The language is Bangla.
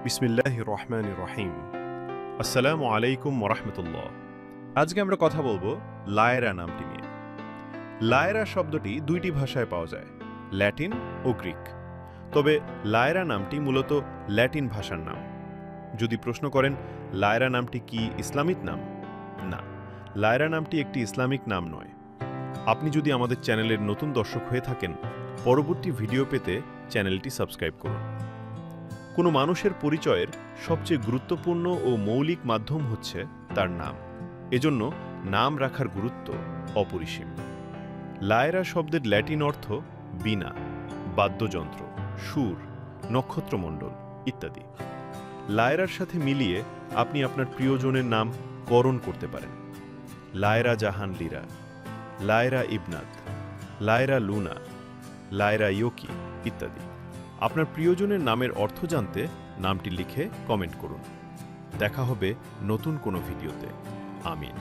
বিসমিল্লাহির রহমানির রহিম। আসসালামু আলাইকুম ওরহমতুল্লাহ। আজকে আমরা কথা বলবো লায়রা নামটি নিয়ে। লায়রা শব্দটি দুইটি ভাষায় পাওয়া যায়, ল্যাটিন ও গ্রিক। তবে লায়রা নামটি মূলত ল্যাটিন ভাষার নাম। যদি প্রশ্ন করেন লায়রা নামটি কি ইসলামিক নাম, না, লায়রা নামটি একটি ইসলামিক নাম নয়। আপনি যদি আমাদের চ্যানেলের নতুন দর্শক হয়ে থাকেন, পরবর্তী ভিডিও পেতে চ্যানেলটি সাবস্ক্রাইব করুন। কোনো মানুষের পরিচয়ের সবচেয়ে গুরুত্বপূর্ণ ও মৌলিক মাধ্যম হচ্ছে তার নাম। এজন্য নাম রাখার গুরুত্ব অপরিসীম। লায়রা শব্দের ল্যাটিন অর্থ বীণা, বাদ্যযন্ত্র, সুর, নক্ষত্রমণ্ডল ইত্যাদি। লায়রার সাথে মিলিয়ে আপনি আপনার প্রিয়জনের নাম করণ করতে পারেন। লায়রা জাহান লিরা, লায়রা ইবনাত, লায়রা লুনা, লায়রা ইয়োকি ইত্যাদি। আপনার প্রিয়জনের নামের অর্থ জানতে নামটি লিখে কমেন্ট করুন। দেখা হবে নতুন কোনো ভিডিওতে। আমিন।